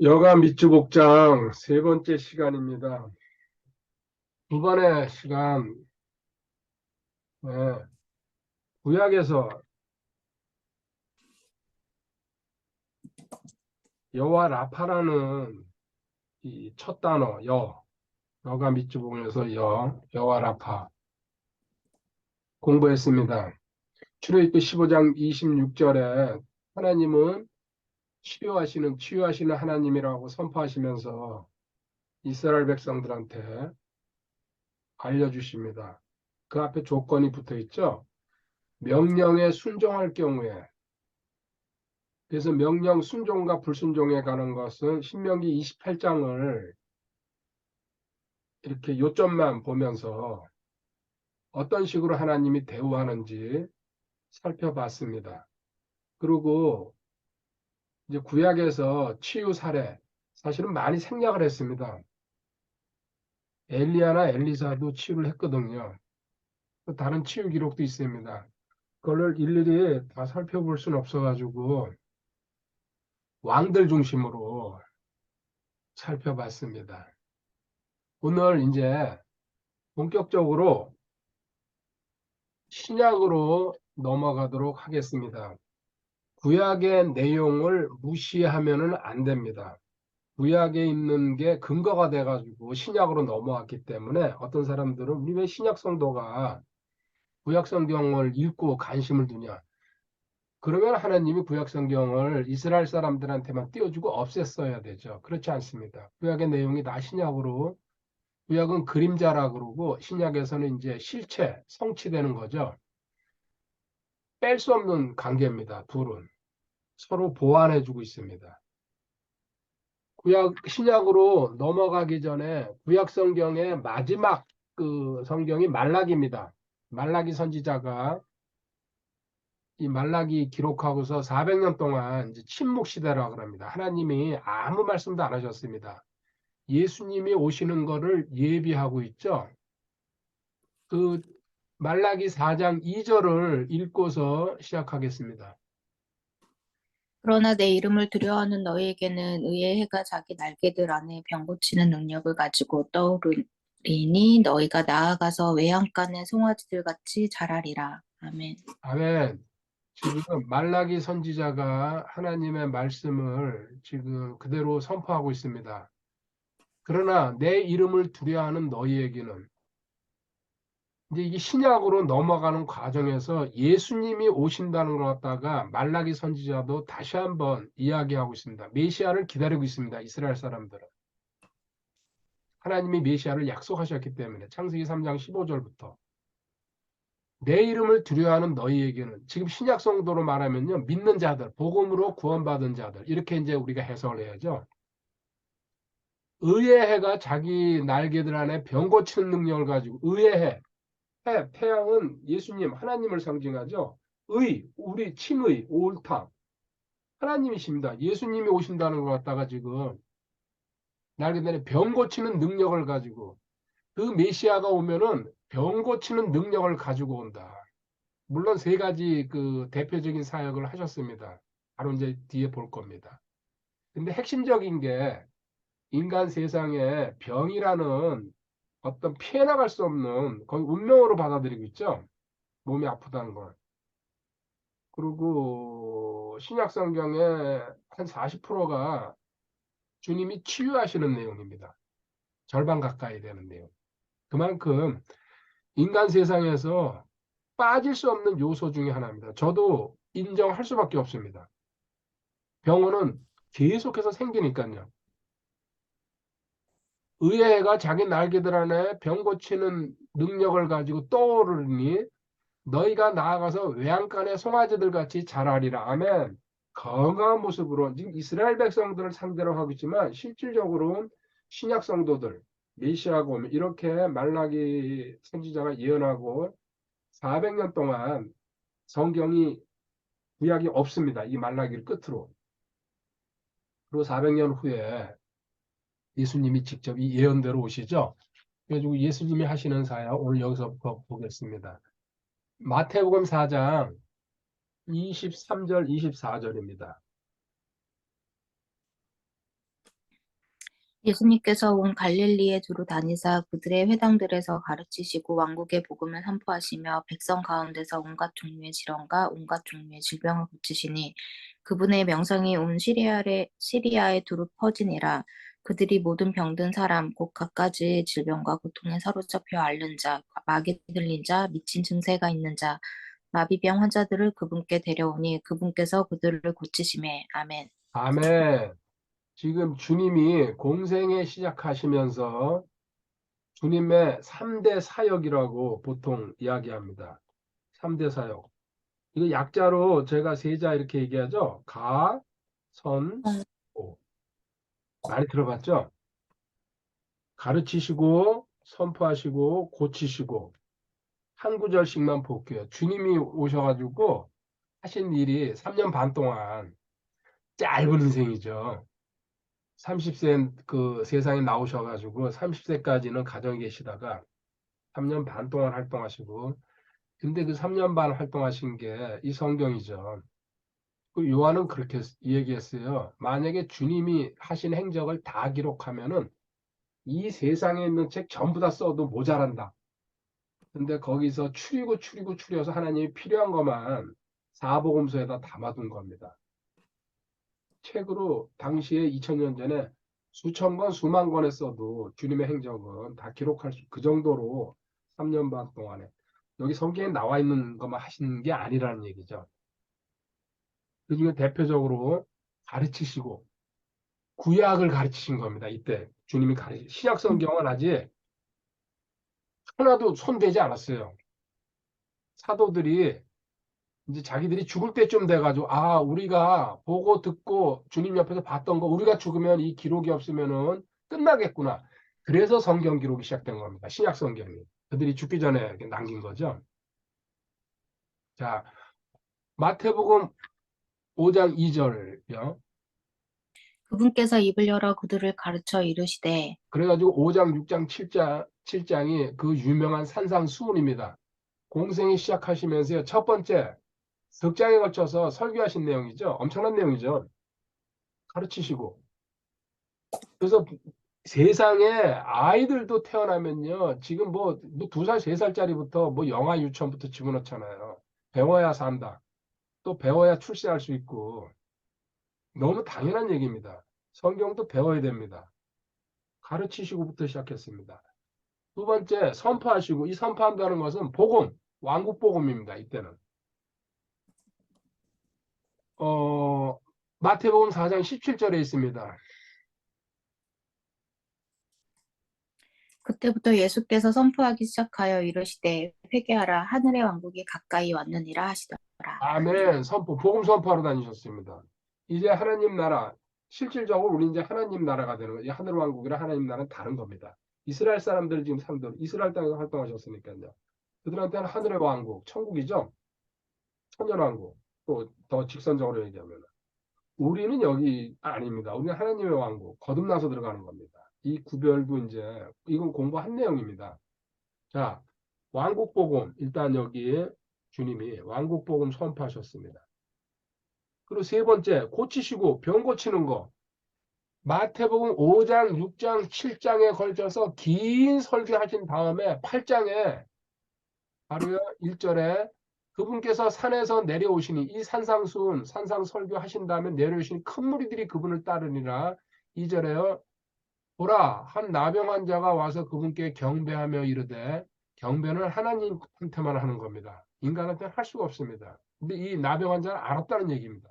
여가 밑주복장 세 번째 시간입니다. 두 번의 시간, 네, 구약에서 여와 라파라는 이 첫 단어, 여가 밑주복에서 여와 라파 공부했습니다. 출애굽기 15장 26절에 하나님은 치유하시는 하나님이라고 선포하시면서 이스라엘 백성들한테 알려주십니다. 그 앞에 조건이 붙어 있죠. 명령에 순종할 경우에, 그래서 명령 순종과 불순종에 관한 것은 신명기 28장을 이렇게 요점만 보면서 어떤 식으로 하나님이 대우하는지 살펴봤습니다. 그리고 이제 구약에서 치유 사례, 사실은 많이 생략을 했습니다. 엘리야나 엘리사도 치유를 했거든요. 다른 치유 기록도 있습니다. 그걸 일일이 다 살펴볼 수는 없어가지고 왕들 중심으로 살펴봤습니다. 오늘 이제 본격적으로 신약으로 넘어가도록 하겠습니다. 구약의 내용을 무시하면은 안 됩니다. 구약에 있는 게 근거가 돼가지고 신약으로 넘어왔기 때문에 어떤 사람들은 우리 왜 신약 성도가 구약 성경을 읽고 관심을 두냐? 그러면 하나님이 구약 성경을 이스라엘 사람들한테만 띄워주고 없앴어야 되죠. 그렇지 않습니다. 구약의 내용이 다 신약으로, 구약은 그림자라 그러고 신약에서는 이제 실체, 성취되는 거죠. 뺄 수 없는 관계입니다. 둘은 서로 보완해주고 있습니다. 신약으로 넘어가기 전에 구약 성경의 마지막 그 성경이 말라기입니다. 말라기 선지자가 이 말라기 기록하고서 400년 동안 이제 침묵 시대라고 합니다. 하나님이 아무 말씀도 안 하셨습니다. 예수님이 오시는 거를 예비하고 있죠. 그 말라기 4장 2절을 읽고서 시작하겠습니다. 그러나 내 이름을 두려워하는 너희에게는 의의 해가 자기 날개들 안에 병 고치는 능력을 가지고 떠오르리니 너희가 나아가서 외양간의 송아지들 같이 자라리라. 아멘. 아멘. 지금 말라기 선지자가 하나님의 말씀을 지금 그대로 선포하고 있습니다. 그러나 내 이름을 두려워하는 너희에게는 이제 이게 신약으로 넘어가는 과정에서 예수님이 오신다는 걸 갖다가 말라기 선지자도 다시 한번 이야기하고 있습니다. 메시아를 기다리고 있습니다. 이스라엘 사람들은. 하나님이 메시아를 약속하셨기 때문에 창세기 3장 15절부터 내 이름을 두려워하는 너희에게는 지금 신약 성도로 말하면요. 믿는 자들, 복음으로 구원받은 자들 이렇게 이제 우리가 해석을 해야죠. 의의 해가 자기 날개들 안에 병 고치는 능력을 가지고 의의 해, 태양은 예수님, 하나님을 상징하죠. 우리 칭의, 옳다. 하나님이십니다. 예수님이 오신다는 것 갖다가 지금 날개들에 병 고치는 능력을 가지고 그 메시아가 오면은 병 고치는 능력을 가지고 온다. 물론 세 가지 그 대표적인 사역을 하셨습니다. 바로 이제 뒤에 볼 겁니다. 근데 핵심적인 게 인간 세상에 병이라는 어떤 피해 나갈 수 없는 거의 운명으로 받아들이고 있죠. 몸이 아프다는 걸. 그리고 신약 성경의 한 40%가 주님이 치유하시는 내용입니다. 절반 가까이 되는 내용. 그만큼 인간 세상에서 빠질 수 없는 요소 중에 하나입니다. 저도 인정할 수밖에 없습니다. 병원은 계속해서 생기니까요. 의회가 자기 날개들 안에 병 고치는 능력을 가지고 떠오르니 너희가 나아가서 외양간의 송아지들 같이 자라리라. 아멘. 건강한 모습으로 지금 이스라엘 백성들을 상대로 하고 있지만 실질적으로는 신약 성도들 메시아가 오면 이렇게 말라기 선지자가 예언하고 400년 동안 성경이 구약이 없습니다. 이 말라기를 끝으로. 그리고 400년 후에 예수님이 직접 이 예언대로 오시죠. 그래가지고 예수님이 하시는 사역 오늘 여기서 보겠습니다. 마태복음 4장 23절, 24절입니다. 예수님께서 온 갈릴리에 두루 다니사 그들의 회당들에서 가르치시고 왕국의 복음을 선포하시며 백성 가운데서 온갖 종류의 질병과 온갖 종류의 질병을 고치시니 그분의 명성이 온 시리아에 두루 퍼지니라. 그들이 모든 병든 사람 곧 갖가지 질병과 고통에 사로잡혀 앓는 자, 마귀 들린 자, 미친 증세가 있는 자, 마비병 환자들을 그분께 데려오니 그분께서 그들을 고치시매. 아멘. 아멘. 지금 주님이 공생애 시작하시면서 주님의 3대 사역이라고 보통 이야기합니다. 3대 사역. 이거 약자로 제가 세자 이렇게 얘기하죠. 가, 선, 오. 많이 들어봤죠? 가르치시고, 선포하시고, 고치시고, 한 구절씩만 볼게요. 주님이 오셔가지고 하신 일이 3년 반 동안 짧은 인생이죠. 30세 그 세상에 나오셔가지고 30세까지는 가정에 계시다가 3년 반 동안 활동하시고, 근데 그 3년 반 활동하신 게 이 성경이죠. 그 요한은 그렇게 얘기했어요. 만약에 주님이 하신 행적을 다 기록하면은 이 세상에 있는 책 전부 다 써도 모자란다. 근데 거기서 추려서 하나님이 필요한 것만 사복음서에다 담아둔 겁니다. 책으로 당시에 2000년 전에 수천 권, 수만 권에 써도 주님의 행적은 다 기록할 그 정도로 3년 반 동안에 여기 성경에 나와 있는 것만 하시는 게 아니라는 얘기죠. 그중에 대표적으로 가르치시고 구약을 가르치신 겁니다. 이때 주님이 신약 성경은 아직 하나도 손대지 않았어요. 사도들이 이제 자기들이 죽을 때쯤 돼가지고 우리가 보고 듣고 주님 옆에서 봤던 거 우리가 죽으면 이 기록이 없으면은 끝나겠구나. 그래서 성경 기록이 시작된 겁니다. 신약 성경이. 그들이 죽기 전에 이렇게 남긴 거죠. 자, 마태복음 5장 2절요. 그분께서 입을 열어 그들을 가르쳐 이르시되 그래가지고 5장, 6장, 7장이 그 유명한 산상수훈입니다. 공생이 시작하시면서요. 첫 번째, 석 장에 걸쳐서 설교하신 내용이죠. 엄청난 내용이죠. 가르치시고. 그래서 세상에 아이들도 태어나면요. 지금 뭐 2살, 3살짜리부터 뭐 영아 유치원부터 집어넣잖아요. 배워야 산다. 또 배워야 출세할 수 있고. 너무 당연한 얘기입니다. 성경도 배워야 됩니다. 가르치시고부터 시작했습니다. 두 번째, 선포하시고. 이 선포한다는 것은 복음, 왕국 복음입니다. 이때는. 어, 마태복음 4장 17절에 있습니다. 그때부터 예수께서 선포하기 시작하여 이르시되 회개하라 하늘의 왕국이 가까이 왔느니라 하시더라. 아멘. 선포, 복음 선포하러 다니셨습니다. 이제 하나님 나라, 실질적으로 우리 이제 하나님 나라가 되는 거예요. 하늘 왕국이랑 하나님 나라는 다른 겁니다. 이스라엘 사람들 지금 사람들 이스라엘 땅에서 활동하셨으니까요. 그들한테는 하늘의 왕국, 천국이죠. 천년 왕국. 또 더 직선적으로 얘기하면 우리는 여기 아닙니다. 우리는 하나님의 왕국, 거듭나서 들어가는 겁니다. 이 구별도 이제 이건 공부한 내용입니다. 자, 왕국 복음 일단 여기 주님이 왕국 복음 선포하셨습니다. 그리고 세 번째, 고치시고 병 고치는 거. 마태복음 5장, 6장, 7장에 걸쳐서 긴 설교하신 다음에 8장에 바로 1절에 그분께서 산에서 내려오시니 이 산상수훈, 산상 설교하신 다음에 내려오시니 큰 무리들이 그분을 따르니라. 2절에요. 보라, 한 나병 환자가 와서 그분께 경배하며 이르되 경배는 하나님한테만 하는 겁니다. 인간한테는 할 수가 없습니다. 근데 이 나병 환자는 알았다는 얘기입니다.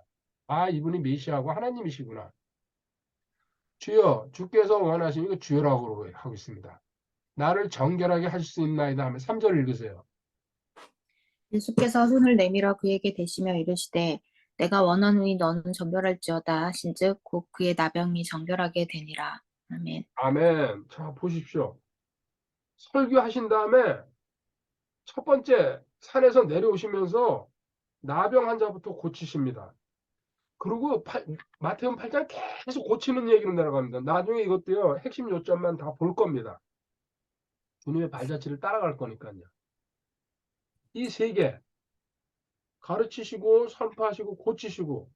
이분이 메시아고 하나님이시구나. 주여, 주께서 원하시면 이거 주여라고 하고 있습니다. 나를 정결하게 하실 수 있나이다 하면 3절 읽으세요. 예수께서 손을 내밀어 그에게 대시며 이르시되 내가 원하노니 너는 정결할지어다 하신즉 곧 그의 나병이 정결하게 되니라. 아멘. 아멘. 자, 보십시오. 설교하신 다음에 첫 번째 산에서 내려오시면서 나병 환자부터 고치십니다. 그리고 마태복음 8장 계속 고치는 얘기로 내려갑니다. 나중에 이것도요, 핵심 요점만 다 볼 겁니다. 주님의 발자취를 따라갈 거니까요. 이 세 개, 가르치시고, 선포하시고, 고치시고,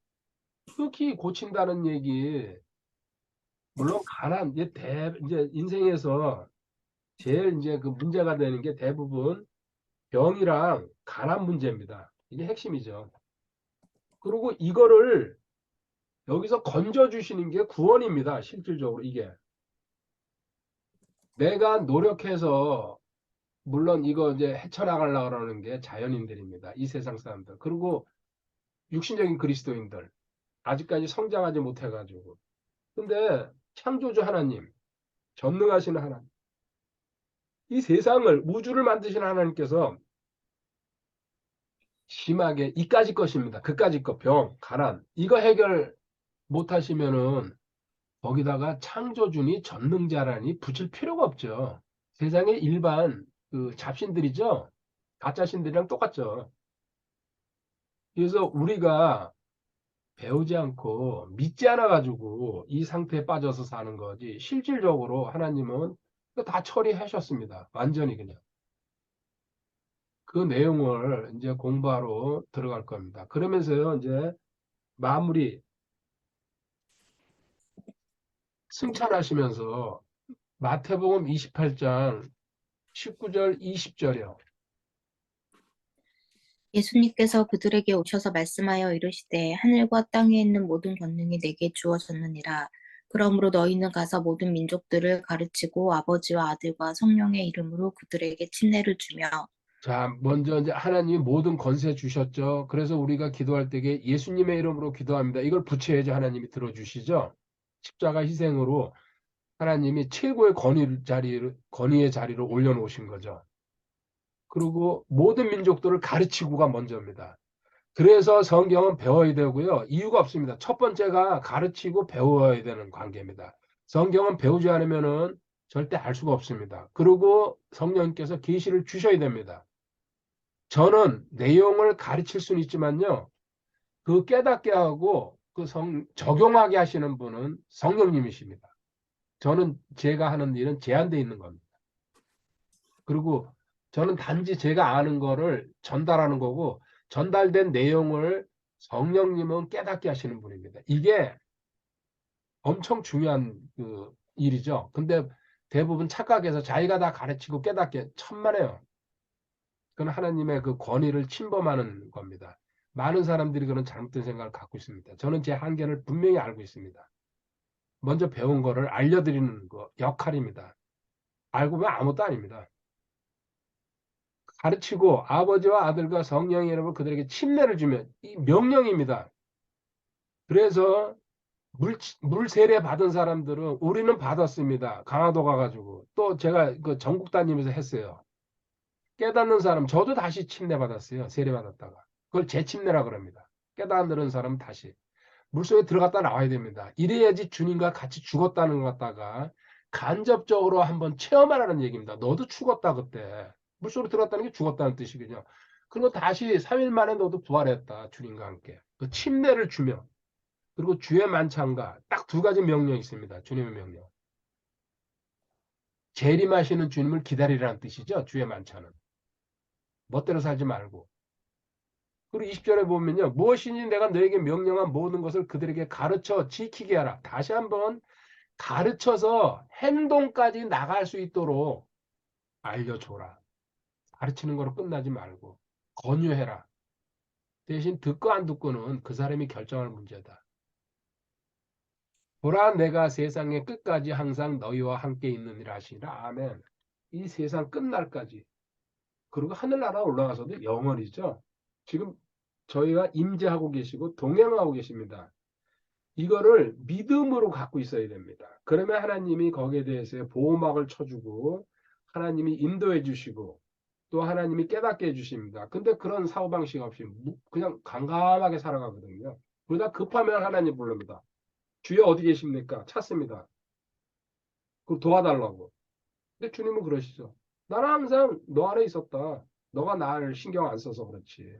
특히 고친다는 얘기, 물론 가난 이제 인생에서 제일 이제 그 문제가 되는 게 대부분 병이랑 가난 문제입니다. 이게 핵심이죠. 그리고 이거를 여기서 건져 주시는 게 구원입니다. 실질적으로 이게 내가 노력해서 물론 이거 이제 헤쳐나가려고 그러는 게 자연인들입니다. 이 세상 사람들. 그리고 육신적인 그리스도인들. 아직까지 성장하지 못해가지고. 근데 창조주 하나님, 전능하신 하나님, 이 세상을, 우주를 만드신 하나님께서 심하게 이까지 것입니다. 그까지 것, 병, 가난. 이거 해결 못하시면은 거기다가 창조주니 전능자라니 붙일 필요가 없죠. 세상의 일반 그 잡신들이죠. 가짜신들이랑 똑같죠. 그래서 우리가 배우지 않고 믿지 않아 가지고 이 상태에 빠져서 사는 거지. 실질적으로 하나님은 다 처리하셨습니다. 완전히 그냥. 그 내용을 이제 공부하러 들어갈 겁니다. 그러면서요, 이제 마무리 승천하시면서 마태복음 28장 19절, 20절이요. 예수님께서 그들에게 오셔서 말씀하여 이르시되 하늘과 땅에 있는 모든 권능이 내게 주어졌느니라. 그러므로 너희는 가서 모든 민족들을 가르치고 아버지와 아들과 성령의 이름으로 그들에게 침례를 주며 자, 먼저 이제 하나님이 모든 권세 주셨죠. 그래서 우리가 기도할 때에 예수님의 이름으로 기도합니다. 이걸 붙여야지 하나님이 들어주시죠. 십자가 희생으로 하나님이 최고의 권위의 자리로 올려놓으신 거죠. 그리고 모든 민족들을 가르치고가 먼저입니다. 그래서 성경은 배워야 되고요. 이유가 없습니다. 첫 번째가 가르치고 배워야 되는 관계입니다. 성경은 배우지 않으면은 절대 알 수가 없습니다. 그리고 성령님께서 계시를 주셔야 됩니다. 저는 내용을 가르칠 수는 있지만요. 그 깨닫게 하고 적용하게 하시는 분은 성령님이십니다. 저는 제가 하는 일은 제한되어 있는 겁니다. 그리고 저는 단지 제가 아는 거를 전달하는 거고 전달된 내용을 성령님은 깨닫게 하시는 분입니다. 이게 엄청 중요한 그 일이죠. 근데 대부분 착각해서 자기가 다 가르치고 깨닫게 천만에요. 그건 하나님의 그 권위를 침범하는 겁니다. 많은 사람들이 그런 잘못된 생각을 갖고 있습니다. 저는 제 한계를 분명히 알고 있습니다. 먼저 배운 거를 알려드리는 거 역할입니다. 알고 보면 아무것도 아닙니다. 가르치고 아버지와 아들과 성령의 이름으로 그들에게 침례를 주면 이 명령입니다. 그래서 물 세례 받은 사람들은 우리는 받았습니다. 강화도 가가지고 또 제가 그 전국 다니면서 했어요. 깨닫는 사람 저도 다시 침례 받았어요. 세례 받았다가 그걸 재침례라 그럽니다. 깨닫는 사람은 다시 물속에 들어갔다 나와야 됩니다. 이래야지 주님과 같이 죽었다는 것 같다가 간접적으로 한번 체험하라는 얘기입니다. 너도 죽었다 그때. 물속으로 들어갔다는 게 죽었다는 뜻이거든요. 그리고 다시 3일 만에 너도 부활했다. 주님과 함께. 그 침례를 주며 그리고 주의 만찬과 딱 두 가지 명령이 있습니다. 주님의 명령. 재림하시는 주님을 기다리라는 뜻이죠. 주의 만찬은. 멋대로 살지 말고. 그리고 20절에 보면요. 무엇이니 내가 너에게 명령한 모든 것을 그들에게 가르쳐 지키게 하라. 다시 한번 가르쳐서 행동까지 나갈 수 있도록 알려줘라. 가르치는 거로 끝나지 말고 권유해라. 대신 듣고 안 듣고는 그 사람이 결정할 문제다. 보라 내가 세상의 끝까지 항상 너희와 함께 있느니라 하시니라. 아멘. 이 세상 끝날까지. 그리고 하늘나라 올라가서도 영원이죠. 지금 저희가 임재하고 계시고 동행하고 계십니다. 이거를 믿음으로 갖고 있어야 됩니다. 그러면 하나님이 거기에 대해서 보호막을 쳐주고 하나님이 인도해 주시고 또 하나님이 깨닫게 해주십니다. 근데 그런 사고방식 없이 그냥 강감하게 살아가거든요. 그러다 급하면 하나님 부릅니다. 주여 어디 계십니까? 찾습니다. 그럼 도와달라고. 근데 주님은 그러시죠. 나는 항상 너 안에 있었다. 너가 나를 신경 안 써서 그렇지.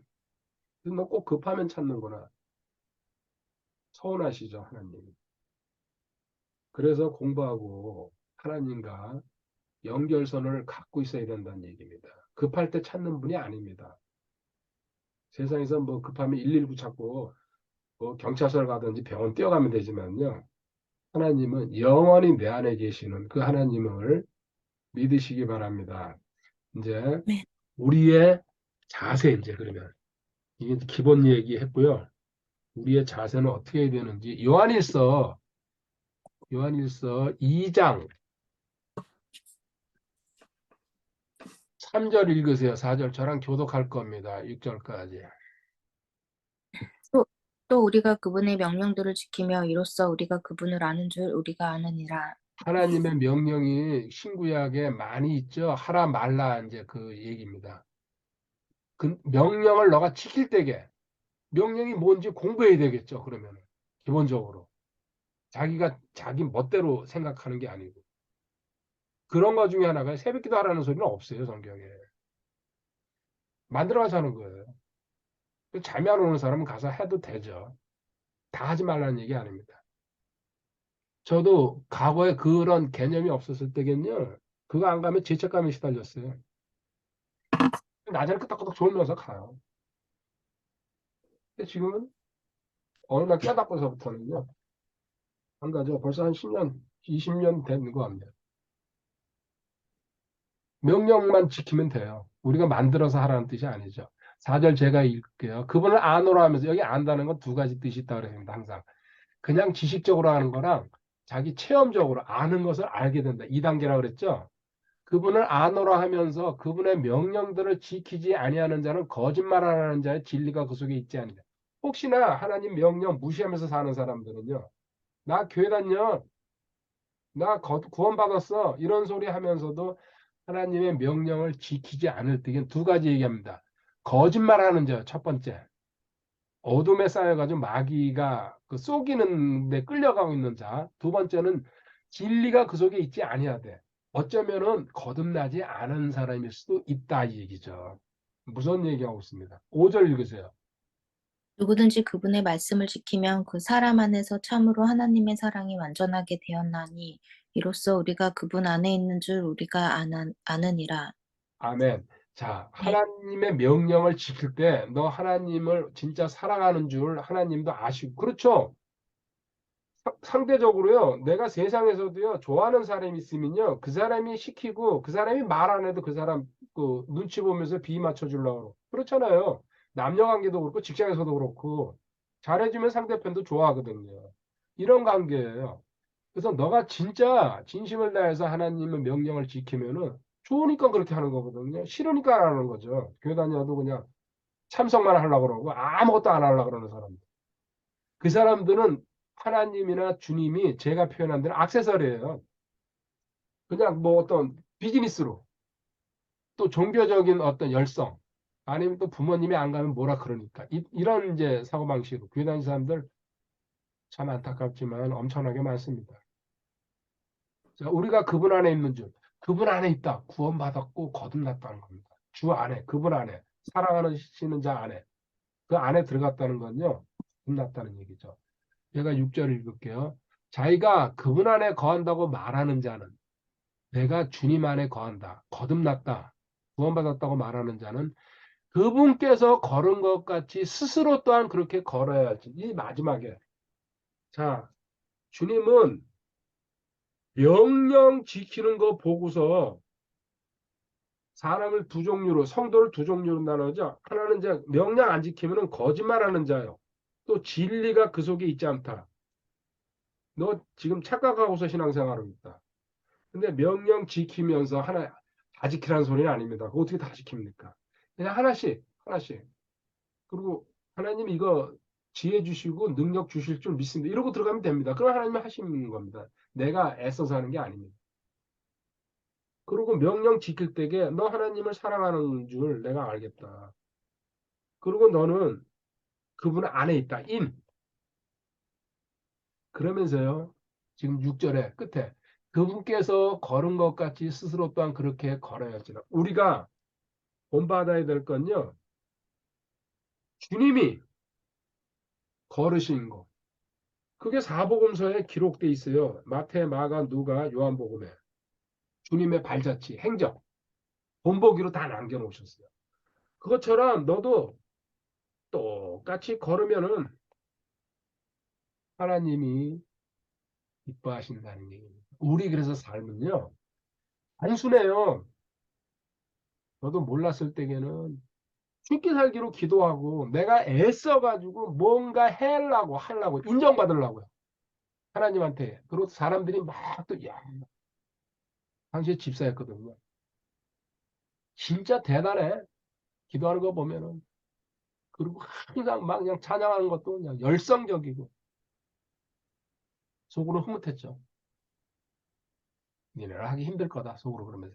너 꼭 급하면 찾는구나. 서운하시죠, 하나님. 그래서 공부하고 하나님과 연결선을 갖고 있어야 된다는 얘기입니다. 급할 때 찾는 분이 아닙니다. 세상에서 뭐 급하면 119 찾고 뭐 경찰서를 가든지 병원 뛰어가면 되지만요. 하나님은 영원히 내 안에 계시는 그 하나님을 믿으시기 바랍니다. 이제 네. 우리의 자세 이제 그러면 이게 기본 얘기했고요. 우리의 자세는 어떻게 해야 되는지 요한일서 2장 3절 읽으세요. 4절 저랑 교독할 겁니다. 6절까지. 또, 또 우리가 그분의 명령들을 지키며 이로써 우리가 그분을 아는 줄 우리가 아느니라. 하나님의 명령이 신구약에 많이 있죠. 하라 말라 이제 그 얘기입니다. 그 명령을 너가 지킬 때게 명령이 뭔지 공부해야 되겠죠. 그러면 기본적으로 자기가 자기 멋대로 생각하는 게 아니고 그런 거 중에 하나가 새벽기도 하라는 소리는 없어요. 성경에 만들어서 하는 거예요. 잠이 안 오는 사람은 가서 해도 되죠. 다 하지 말라는 얘기 아닙니다. 저도 과거에 그런 개념이 없었을 때겠요. 그거 안 가면 죄책감에 시달렸어요. 낮에는 끄덕끄덕 졸면서 가요. 근데 지금은 어느 날 깨닫고서부터는요. 안 가죠. 벌써 한 10년, 20년 된 거 같네요. 명령만 지키면 돼요. 우리가 만들어서 하라는 뜻이 아니죠. 4절 제가 읽을게요. 그분을 아노라 하면서 여기 안다는 건 두 가지 뜻이 있다고 그랬습니다. 항상. 그냥 지식적으로 하는 거랑 자기 체험적으로 아는 것을 알게 된다. 2단계라고 그랬죠. 그분을 아노라 하면서 그분의 명령들을 지키지 아니하는 자는 거짓말하는 자의 진리가 그 속에 있지 않느냐. 혹시나 하나님 명령 무시하면서 사는 사람들은요. 나 교회 다녀. 나 구원받았어. 이런 소리 하면서도 하나님의 명령을 지키지 않을 때엔 두 가지 얘기합니다. 거짓말하는 자, 첫 번째. 어둠에 쌓여가지고 마귀가 그 속이는 데 끌려가고 있는 자. 두 번째는 진리가 그 속에 있지 아니하되 어쩌면은 거듭나지 않은 사람일 수도 있다 이 얘기죠. 무슨 얘기하고 있습니다. 5절 읽으세요. 누구든지 그분의 말씀을 지키면 그 사람 안에서 참으로 하나님의 사랑이 완전하게 되었나니 이로써 우리가 그분 안에 있는 줄 우리가 아느니라. 아멘. 자, 네. 하나님의 명령을 지킬 때 너 하나님을 진짜 사랑하는 줄 하나님도 아시고 그렇죠. 상대적으로요, 내가 세상에서도요, 좋아하는 사람이 있으면요, 그 사람이 시키고, 그 사람이 말 안 해도 그 사람, 그, 눈치 보면서 비 맞춰주려고. 그렇잖아요. 남녀 관계도 그렇고, 직장에서도 그렇고, 잘해주면 상대편도 좋아하거든요. 이런 관계예요. 그래서 너가 진짜 진심을 다해서 하나님의 명령을 지키면은, 좋으니까 그렇게 하는 거거든요. 싫으니까 안 하는 거죠. 교회 다녀도 그냥 참석만 하려고 그러고, 아무것도 안 하려고 그러는 사람. 그 사람들은 하나님이나 주님이 제가 표현한 대로 액세서리예요. 그냥 뭐 어떤 비즈니스로 또 종교적인 어떤 열성 아니면 또 부모님이 안 가면 뭐라 그러니까 런 이제 사고방식으로 교회 다니는 사람들 참 안타깝지만 엄청나게 많습니다. 자, 우리가 그분 안에 있는 줄 그분 안에 있다 구원받았고 거듭났다는 겁니다. 주 안에 그분 안에 사랑하시는 자 안에 그 안에 들어갔다는 건요 거듭났다는 얘기죠. 제가 6절 읽을게요. 자기가 그분 안에 거한다고 말하는 자는 내가 주님 안에 거한다. 거듭났다. 구원받았다고 말하는 자는 그분께서 걸은 것 같이 스스로 또한 그렇게 걸어야지. 이 마지막에. 자, 주님은 명령 지키는 거 보고서 사람을 두 종류로, 성도를 두 종류로 나누죠. 하나는 이제 명령 안 지키면 거짓말하는 자요. 또 진리가 그 속에 있지 않다. 너 지금 착각하고서 신앙생활을 있다. 근데 명령 지키면서 하나 다 지키라는 소리는 아닙니다. 그거 어떻게 다 지킵니까? 그냥 하나씩 하나씩. 그리고 하나님 이거 지혜 주시고 능력 주실 줄 믿습니다. 이러고 들어가면 됩니다. 그럼 하나님이 하시는 겁니다. 내가 애써서 하는 게 아닙니다. 그리고 명령 지킬 때에 너 하나님을 사랑하는 줄 내가 알겠다. 그리고 너는 그분 안에 있다. 그러면서요. 지금 6절에 끝에 그분께서 걸은 것 같이 스스로 또한 그렇게 걸어야지라. 우리가 본받아야 될 건요. 주님이 걸으신 거. 그게 사복음서에 기록돼 있어요. 마태, 마가, 누가, 요한복음에. 주님의 발자취, 행적, 본보기로 다 남겨놓으셨어요. 그것처럼 너도 똑같이 걸으면은 하나님이 기뻐하신다는 얘기입니다. 우리 그래서 삶은요, 단순해요. 저도 몰랐을 때에는 죽기 살기로 기도하고 내가 애써가지고 뭔가 하려고 인정받으려고요. 하나님한테. 그리고 사람들이 막 또, 야, 당시에 집사였거든요. 진짜 대단해. 기도하는 거 보면은. 그리고 항상 막 그냥 찬양하는 것도 그냥 열성적이고 속으로 흐뭇했죠. 니네를 하기 힘들 거다. 속으로 그러면서.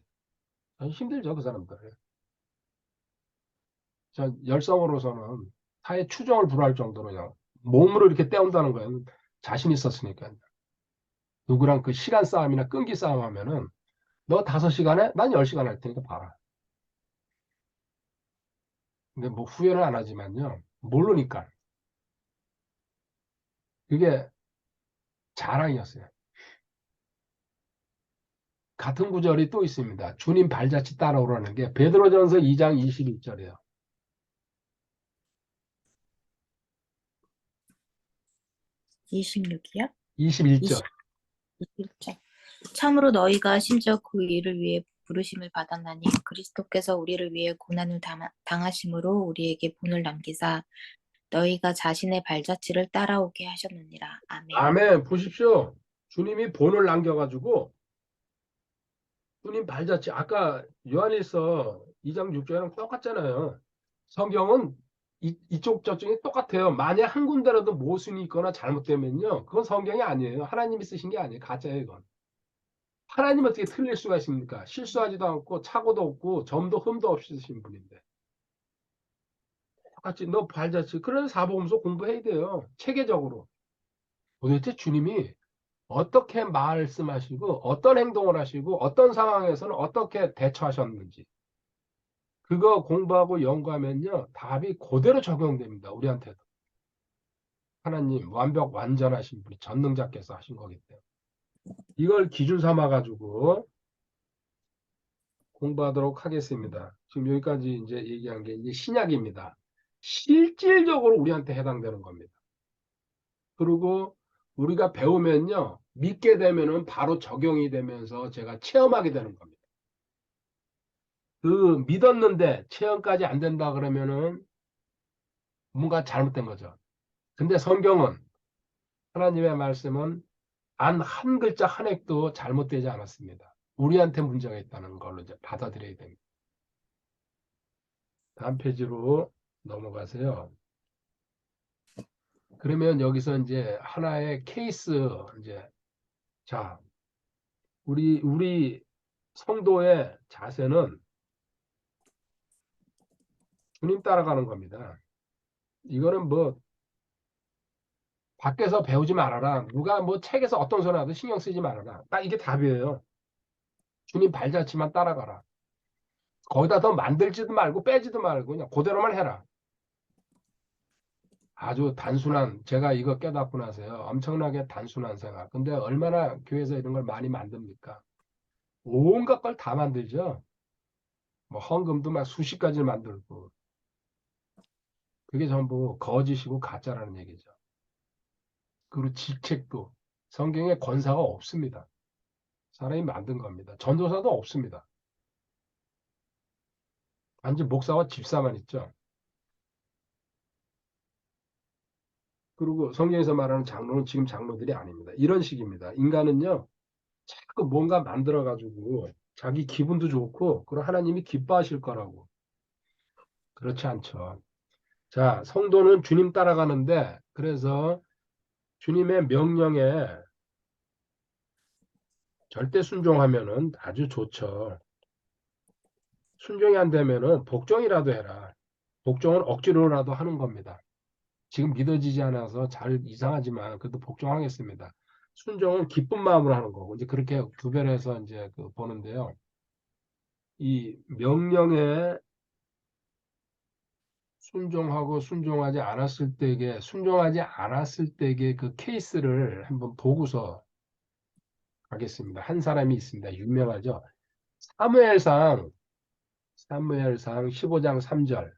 힘들죠, 그 사람들. 저 열성으로서는 타의 추종을 불허할 정도로 그냥 몸으로 이렇게 때운다는 거예요. 자신 있었으니까. 누구랑 그 시간 싸움이나 끈기 싸움 하면은 너 5시간에 난 10시간 할 테니까 봐라. 근데 뭐 후회는 안 하지만요. 모르니까. 그게 자랑이었어요. 같은 구절이 또 있습니다. 주님 발자취 따라오라는 게 베드로전서 2장 21절이에요. 26이야? 21절. 21절. 참으로 너희가 심지어 그 일을 위해 부르심을 받았나니 그리스도께서 우리를 위해 고난을 당하심으로 우리에게 본을 남기사 너희가 자신의 발자취를 따라오게 하셨느니라. 아멘. 아멘. 보십시오. 주님이 본을 남겨가지고 주님 발자취 아까 요한일서 2장 6절이랑 똑같잖아요. 성경은 이쪽 저쪽이 똑같아요. 만약 한 군데라도 모순이 있거나 잘못되면요. 그건 성경이 아니에요. 하나님이 쓰신 게 아니에요. 가짜예요, 이건. 하나님 어떻게 틀릴 수가 있습니까? 실수하지도 않고 착오도 없고 점도 흠도 없이 쓰신 분인데. 똑같이 너 발자취. 그래서 사복음서 공부해야 돼요. 체계적으로. 도대체 주님이 어떻게 말씀하시고 어떤 행동을 하시고 어떤 상황에서는 어떻게 대처하셨는지 그거 공부하고 연구하면요 답이 그대로 적용됩니다. 우리한테도. 하나님 완벽 완전하신 분이 전능자께서 하신 거기 때문에 이걸 기준 삼아 가지고 공부하도록 하겠습니다. 지금 여기까지 이제 얘기한 게 이제 신약입니다. 실질적으로 우리한테 해당되는 겁니다. 그리고 우리가 배우면요 믿게 되면은 바로 적용이 되면서 제가 체험하게 되는 겁니다. 그 믿었는데 체험까지 안 된다 그러면은 뭔가 잘못된 거죠. 근데 성경은 하나님의 말씀은 안 한 글자 한 획도 잘못되지 않았습니다. 우리한테 문제가 있다는 걸로 이제 받아들여야 됩니다. 다음 페이지로 넘어가세요. 그러면 여기서 이제 하나의 케이스 이제 자 우리 성도의 자세는 주님 따라가는 겁니다. 이거는 뭐 밖에서 배우지 말아라. 누가 뭐 책에서 어떤 소리 하든 신경 쓰지 말아라. 딱 이게 답이에요. 주님 발자취만 따라가라. 거기다 더 만들지도 말고 빼지도 말고 그냥 그대로만 해라. 아주 단순한 제가 이거 깨닫고 나서요. 엄청나게 단순한 생각. 근데 얼마나 교회에서 이런 걸 많이 만듭니까? 온갖 걸 다 만들죠. 뭐 헌금도 막 수십 가지를 만들고 그게 전부 거짓이고 가짜라는 얘기죠. 그리고 직책도 성경에 권사가 없습니다. 사람이 만든 겁니다. 전도사도 없습니다. 단지 목사와 집사만 있죠. 그리고 성경에서 말하는 장로는 지금 장로들이 아닙니다. 이런 식입니다. 인간은요, 자꾸 뭔가 만들어가지고 자기 기분도 좋고, 그리고 하나님이 기뻐하실 거라고. 그렇지 않죠. 자, 성도는 주님 따라가는데, 그래서 주님의 명령에 절대 순종하면은 아주 좋죠. 순종이 안 되면은 복종이라도 해라. 복종은 억지로라도 하는 겁니다. 지금 믿어지지 않아서 잘 이상하지만 그래도 복종하겠습니다. 순종은 기쁜 마음으로 하는 거고 이제 그렇게 구별해서 이제 그 보는데요. 이 명령에 순종하고 순종하지 않았을 때의 그 케이스를 한번 보고서 가겠습니다. 한 사람이 있습니다. 유명하죠. 사무엘상 15장 3절.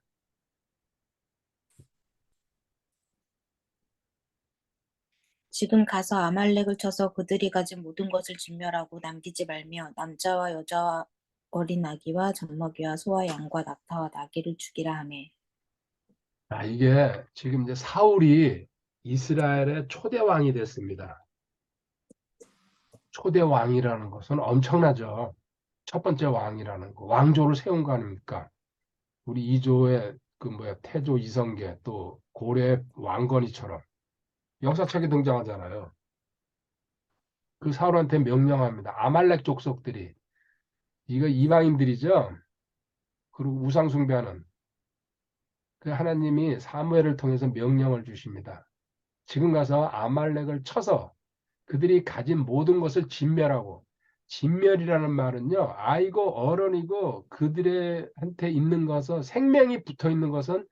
지금 가서 아말렉을 쳐서 그들이 가진 모든 것을 진멸하고 남기지 말며 남자와 여자와 어린 아기와 젖먹이와 소와 양과 낙타와 나귀를 죽이라 하매. 이게 지금 이제 사울이 이스라엘의 초대 왕이 됐습니다. 초대 왕이라는 것은 엄청나죠. 첫 번째 왕이라는 거. 왕조를 세운 거 아닙니까? 우리 이조의 그 뭐야 태조 이성계 또 고려 왕건이처럼 역사책에 등장하잖아요. 그 사울한테 명령합니다. 아말렉 족속들이 이거 이방인들이죠. 그리고 우상 숭배하는 그 하나님이 사무엘을 통해서 명령을 주십니다. 지금 가서 아말렉을 쳐서 그들이 가진 모든 것을 진멸하고 진멸이라는 말은요. 아이고 어른이고 그들한테 있는 것은 생명이 붙어 있는 것은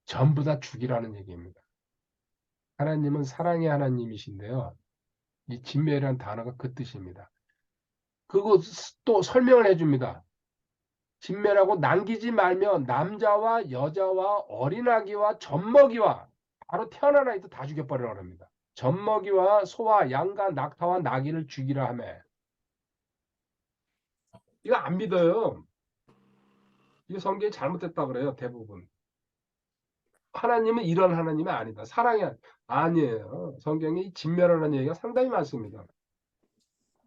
전부 다 죽이라는 얘기입니다. 하나님은 사랑의 하나님이신데요. 이 진멸이라는 단어가 그 뜻입니다. 그거 또 설명을 해줍니다. 진멸하고 남기지 말며 남자와 여자와 어린아기와 젖먹이와 바로 태어난 아이도 다 죽여버리라고 합니다. 젖먹이와 소와 양과 낙타와 나귀를 죽이라 하며 이거 안 믿어요. 이거 성경이 잘못됐다 그래요. 대부분. 하나님은 이런 하나님이 아니다. 사랑이 아니에요. 성경이 진멸하는 얘기가 상당히 많습니다.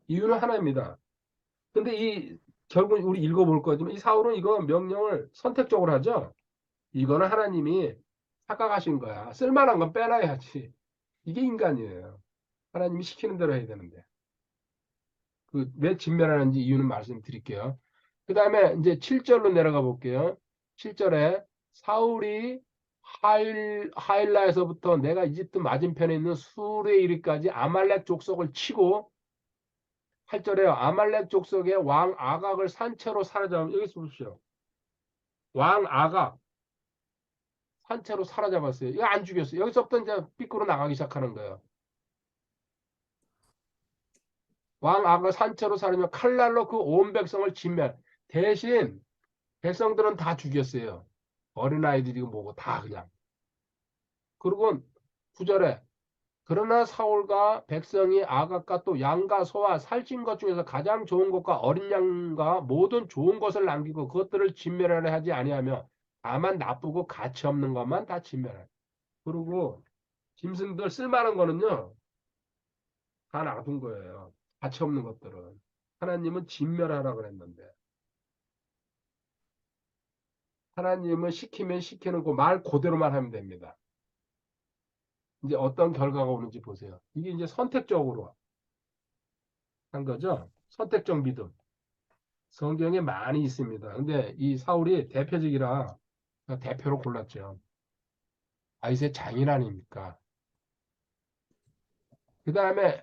이유는 하나입니다. 근데 이 결국 우리 읽어볼 거지만 이 사울은 이거 명령을 선택적으로 하죠. 이거는 하나님이 착각하신 거야. 쓸만한 건 빼놔야지. 이게 인간이에요. 하나님이 시키는 대로 해야 되는데. 그 왜 진멸하는지 이유는 말씀드릴게요. 그 다음에 이제 7절로 내려가 볼게요. 7절에 사울이 하일라에서부터 내가 이집트 맞은편에 있는 수르에 이르기까지 아말렉 족속을 치고 8절에요. 아말렉 족속의 왕 아각을 산채로 사로잡은 여기 보십시오. 왕 아각 산채로 사로잡았어요. 이거 안 죽였어요. 여기서부터 이제 삐꾸로 나가기 시작하는 거예요. 왕 아각 산채로 사로잡으면 칼날로 그 온 백성을 진멸. 대신 백성들은 다 죽였어요. 어린아이들이고 뭐고 다 그냥. 그리고 9절에 그러나 사울과 백성이 아각과 또 양과 소와 살찐 것 중에서 가장 좋은 것과 어린 양과 모든 좋은 것을 남기고 그것들을 진멸하려 하지 아니하며 다만 나쁘고 가치 없는 것만 다 진멸해. 그리고 짐승들 쓸만한 거는요 다 놔둔 거예요. 가치 없는 것들은. 하나님은 진멸하라 그랬는데 하나님은 시키면 시키는 그 말 그대로만 하면 됩니다. 이제 어떤 결과가 오는지 보세요. 이게 이제 선택적으로 한 거죠. 선택적 믿음. 성경에 많이 있습니다. 근데 이 사울이 대표적이라 대표로 골랐죠. 다윗의 장인 아닙니까? 그 다음에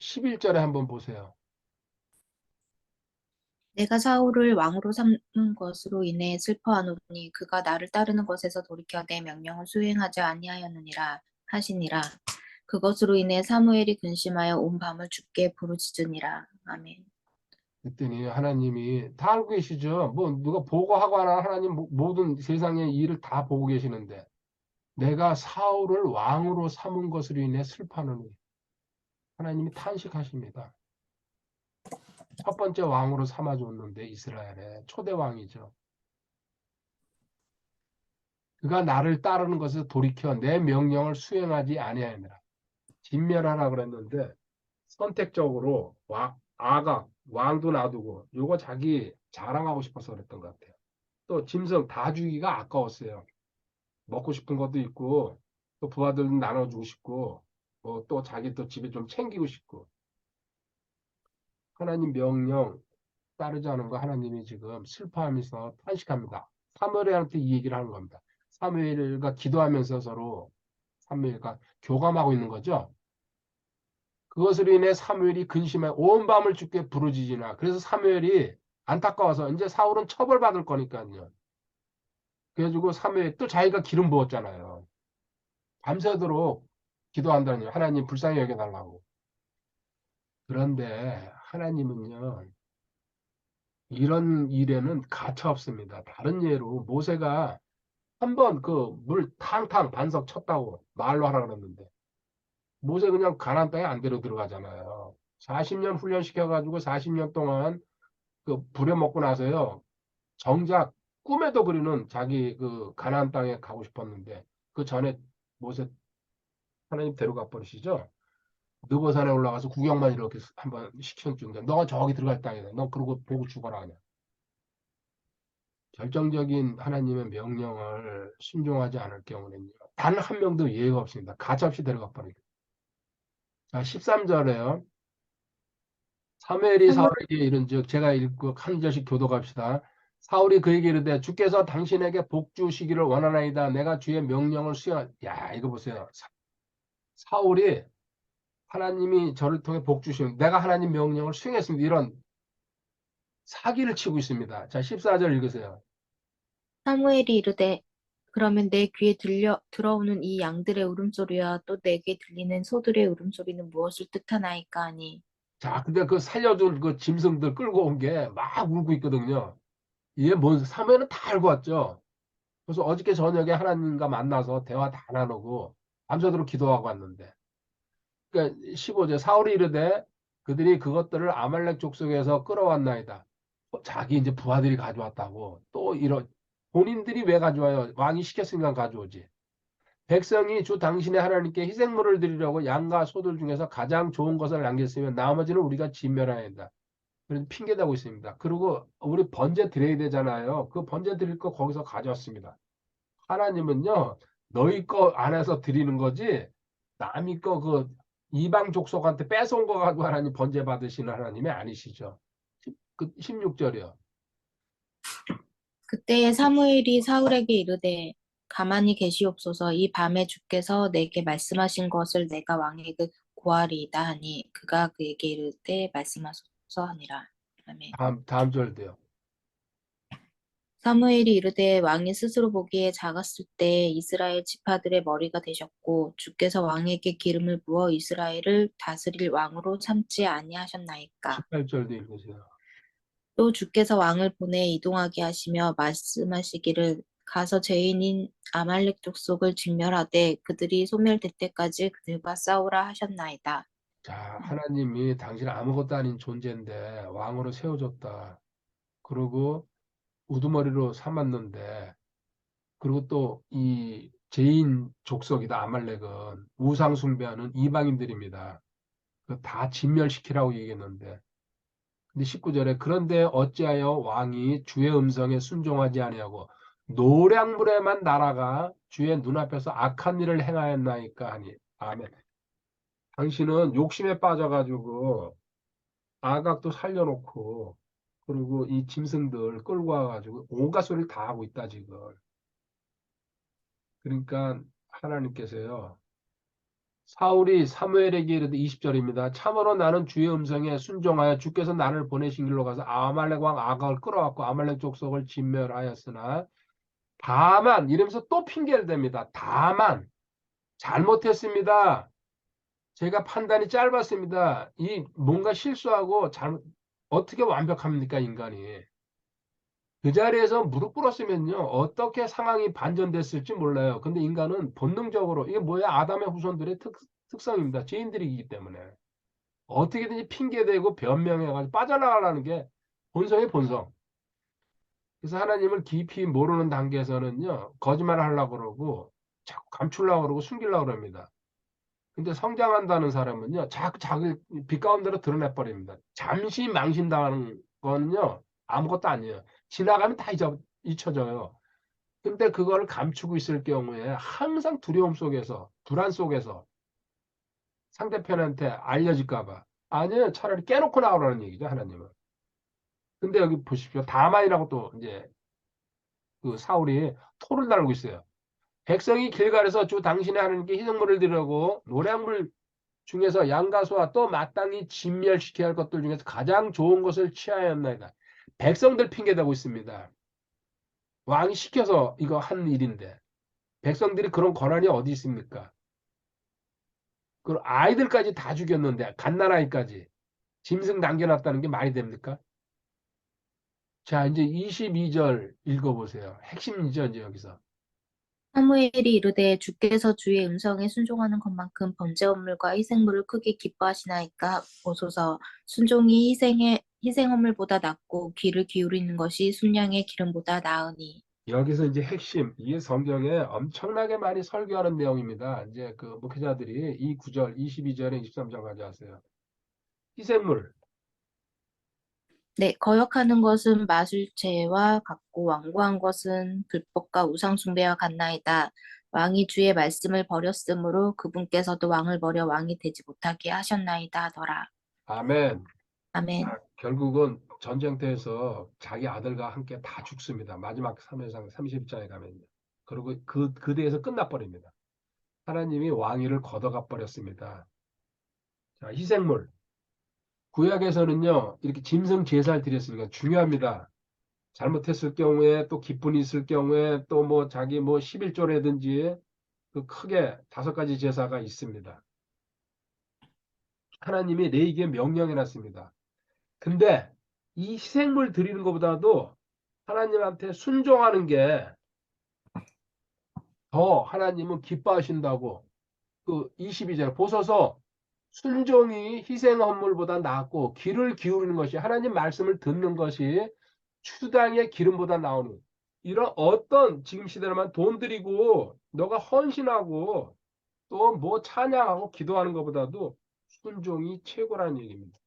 11절에 한번 보세요. 내가 사울을 왕으로 삼은 것으로 인해 슬퍼하노니 그가 나를 따르는 것에서 돌이켜 내 명령을 수행하지 아니하였느니라 하시니라. 그것으로 인해 사무엘이 근심하여 온 밤을 주께 부르짖으니라. 아멘. 그랬더니 하나님이 다 알고 계시죠. 뭐 누가 보고하거나 하나님 모든 세상의 일을 다 보고 계시는데 내가 사울을 왕으로 삼은 것으로 인해 슬퍼하노니 하나님이 탄식하십니다. 첫 번째 왕으로 삼아줬는데 이스라엘의 초대 왕이죠. 그가 나를 따르는 것을 돌이켜 내 명령을 수행하지 아니하니라. 진멸하라 그랬는데 선택적으로 아각 왕도 놔두고 요거 자기 자랑하고 싶어서 그랬던 것 같아요. 또 짐승 다 주기가 아까웠어요. 먹고 싶은 것도 있고 또 부하들 나눠주고 싶고 뭐 또 자기 또 집에 좀 챙기고 싶고 하나님 명령 따르지 않은 거 하나님이 지금 슬퍼하면서 탄식합니다. 사무엘한테 이 얘기를 하는 겁니다. 사무엘과 기도하면서 서로 사무엘과 교감하고 있는 거죠. 그것으로 인해 사무엘이 근심해 온 밤을 주께 부르짖으나 그래서 사무엘이 안타까워서 이제 사울은 처벌받을 거니까요. 그래가지고 사무엘 또 자기가 기름 부었잖아요. 밤새도록 기도한다니 하나님 불쌍히 여겨달라고. 그런데 하나님은요 이런 일에는 가차 없습니다. 다른 예로 모세가 한번 그 물 탕탕 반석 쳤다고 말로 하라 그랬는데 모세 그냥 가나안 땅에 안 데려 들어가잖아요. 40년 훈련시켜가지고 40년 동안 그 부려먹고 나서요. 정작 꿈에도 그리는 자기 그 가나안 땅에 가고 싶었는데 그 전에 모세 하나님 데려가 버리시죠. 느보산에 올라가서 구경만 이렇게 한번 시켜준다. 너가 저기 들어갈 땅이다. 너 그러고 보고 죽어라 그냥. 결정적인 하나님의 명령을 순종하지 않을 경우는요. 단 한 명도 예외가 없습니다. 가차없이 데려가 버립니다. 자, 13절에요. 사무엘이 사무, 사울에게 이른즉 제가 읽고 한 절씩 교독합시다. 사울이 그에게 이르되 주께서 당신에게 복 주시기를 원하나이다. 내가 주의 명령을 수행. 야, 이거 보세요. 사울이 하나님이 저를 통해 복 주시는 내가 하나님 명령을 수행했습니다. 이런 사기를 치고 있습니다. 자, 14절 읽으세요. 사무엘이 이르되 그러면 내 귀에 들어오는 이 양들의 울음소리와 또 내게 들리는 소들의 울음소리는 무엇을 뜻하나이까 하니 자, 근데 그 살려준 그 짐승들 끌고 온 게 막 울고 있거든요. 이게 뭔 사무엘은 다 알고 왔죠. 그래서 어저께 저녁에 하나님과 만나서 대화 다 나누고 밤새도록 기도하고 왔는데. 그러니까 15절 사울이 이르되 그들이 그것들을 아말렉 족속에서 끌어왔나이다. 자기 이제 부하들이 가져왔다고. 또 이런 본인들이 왜 가져와요? 왕이 시켰으니까 가져오지. 백성이 주 당신의 하나님께 희생물을 드리려고 양과 소들 중에서 가장 좋은 것을 남겼으면 나머지는 우리가 진멸하였다. 그래서 핑계대고 있습니다. 그리고 우리 번제 드려야 되잖아요. 그 번제 드릴 거 거기서 가져왔습니다. 하나님은요, 너희 거 안에서 드리는 거지, 남이 거 그 이방 족속한테 뺏어온 거 가지고 하나님 번제 받으시는 하나님이 아니시죠. 그 16절이요. 그때에 사무엘이 사울에게 이르되 가만히 계시옵소서 이 밤에 주께서 내게 말씀하신 것을 내가 왕에게 고하리이다 하니 그가 그에게 이르되 말씀하소서 하니라. 아멘. 다음 절도요. 사무엘이 이르되 왕이 스스로 보기에 작았을 때 이스라엘 지파들의 머리가 되셨고 주께서 왕에게 기름을 부어 이스라엘을 다스릴 왕으로 삼지 아니하셨나이까. 18절도 읽으세요. 또 주께서 왕을 보내 이동하게 하시며 말씀하시기를 가서 죄인인 아말렉 족속을 진멸하되 그들이 소멸될 때까지 그들과 싸우라 하셨나이다. 자, 하나님이 당신 아무것도 아닌 존재인데 왕으로 세워줬다. 그리고 우두머리로 삼았는데, 그리고 또 이 제인 족속이다. 아말렉은 우상 숭배하는 이방인들입니다. 다 진멸시키라고 얘기했는데, 근데 19절에 그런데 어찌하여 왕이 주의 음성에 순종하지 아니하고 노량물에만 날아가 주의 눈앞에서 악한 일을 행하였나이까 하니. 아멘. 당신은 욕심에 빠져가지고 아각도 살려놓고 그리고 이 짐승들 끌고 와가지고 온갖 소리를 다 하고 있다 지금. 그러니까 하나님께서요. 사울이 사무엘에게 이르되 20절입니다. 참으로 나는 주의 음성에 순종하여 주께서 나를 보내신 길로 가서 아말렉 왕 아각을 끌어왔고 아말렉 족속을 진멸하였으나 다만 이러면서 또 핑계를 댑니다. 다만 잘못했습니다. 제가 판단이 짧았습니다. 이 뭔가 실수하고 잘못 어떻게 완벽합니까 인간이. 그 자리에서 무릎 꿇었으면요 어떻게 상황이 반전됐을지 몰라요. 근데 인간은 본능적으로 이게 뭐야 아담의 후손들의 특성입니다. 죄인들이기 때문에 어떻게든지 핑계대고 변명해가지고 빠져나가려는 게 본성의 본성. 그래서 하나님을 깊이 모르는 단계에서는요 거짓말을 하려고 그러고 자꾸 감추려고 그러고 숨기려고 그럽니다. 근데 성장한다는 사람은요 자꾸 자기 빛 가운데로 드러내 버립니다. 잠시 망신당하는 거는요 아무것도 아니에요. 지나가면 다 잊혀져요. 근데 그거를 감추고 있을 경우에 항상 두려움 속에서 불안 속에서 상대편한테 알려질까 봐 아니에요. 차라리 깨놓고 나오라는 얘기죠 하나님은. 근데 여기 보십시오. 다만이라고 또 이제 그 사울이 토를 달고 있어요. 백성이 길갈에서 주 당신의 하나님께 희생물을 드리려고 노량물 중에서 양과 소와 또 마땅히 진멸시켜야 할 것들 중에서 가장 좋은 것을 취하였나이다. 백성들 핑계대고 있습니다. 왕이 시켜서 이거 한 일인데 백성들이 그런 권한이 어디 있습니까? 그 아이들까지 다 죽였는데 갓난아이까지 짐승 남겨놨다는 게 말이 됩니까? 자 이제 22절 읽어보세요. 핵심이죠 이제 여기서. 사무엘이 이르되 주께서 주의 음성에 순종하는 것만큼 번제 업물과 희생물을 크게 기뻐하시나이까 보소서. 순종이 희생업물보다 낫고 귀를 기울이는 것이 순양의 기름보다 나으니. 여기서 이제 핵심, 이게 성경에 엄청나게 많이 설교하는 내용입니다. 이제 그 목회자들이 이 9절, 22절에 23절 가져왔어요. 희생물, 네, 거역하는 것은 마술죄와 같고 완고한 것은 불법과 우상숭배와 같나이다. 왕이 주의 말씀을 버렸으므로 그분께서도 왕을 버려 왕이 되지 못하게 하셨나이다 하더라. 아멘. 아멘. 결국은 전쟁터에서 자기 아들과 함께 다 죽습니다. 마지막 3회상 30장에 가면요. 그리고 그 대에서 끝나버립니다. 하나님이 왕위를 걷어가 버렸습니다. 자, 희생물. 구약에서는요, 이렇게 짐승 제사를 드렸으니까 중요합니다. 잘못했을 경우에 또 기쁜이 있을 경우에 또 뭐 자기 뭐 11조라든지 그 크게 5가지 제사가 있습니다. 하나님이 레위기에 명령해 놨습니다. 근데 이 희생물 드리는 것보다도 하나님한테 순종하는 게 더 하나님은 기뻐하신다고 그 22절 보소서 순종이 희생 헌물보다 낫고 귀를 기울이는 것이 하나님 말씀을 듣는 것이 추당의 기름보다 나오는 이런 어떤 지금 시대로만 돈 들이고 너가 헌신하고 또 뭐 찬양하고 기도하는 것보다도 순종이 최고라는 얘기입니다.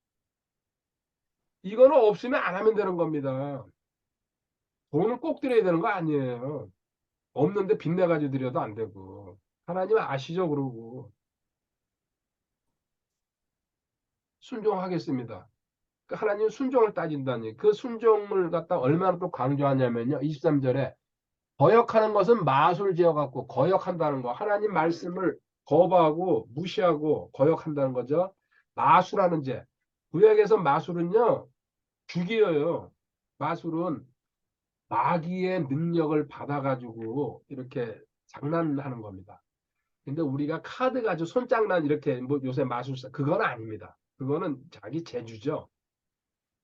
이거는 없으면 안 하면 되는 겁니다. 돈을 꼭 드려야 되는 거 아니에요. 없는데 빚내가지고 드려도 안 되고. 하나님 아시죠, 그러고. 순종하겠습니다. 그 하나님 순종을 따진다니. 그 순종을 갖다 얼마나 또 강조하냐면요. 23절에 거역하는 것은 마술 지어 갖고 거역한다는 거. 하나님 말씀을 거부하고 무시하고 거역한다는 거죠. 마술하는 죄. 구약에서 마술은요. 죽이어요. 마술은 마귀의 능력을 받아가지고 이렇게 장난하는 겁니다. 근데 우리가 카드 가지고 손장난 이렇게 뭐 요새 마술사 그건 아닙니다. 그거는 자기 재주죠.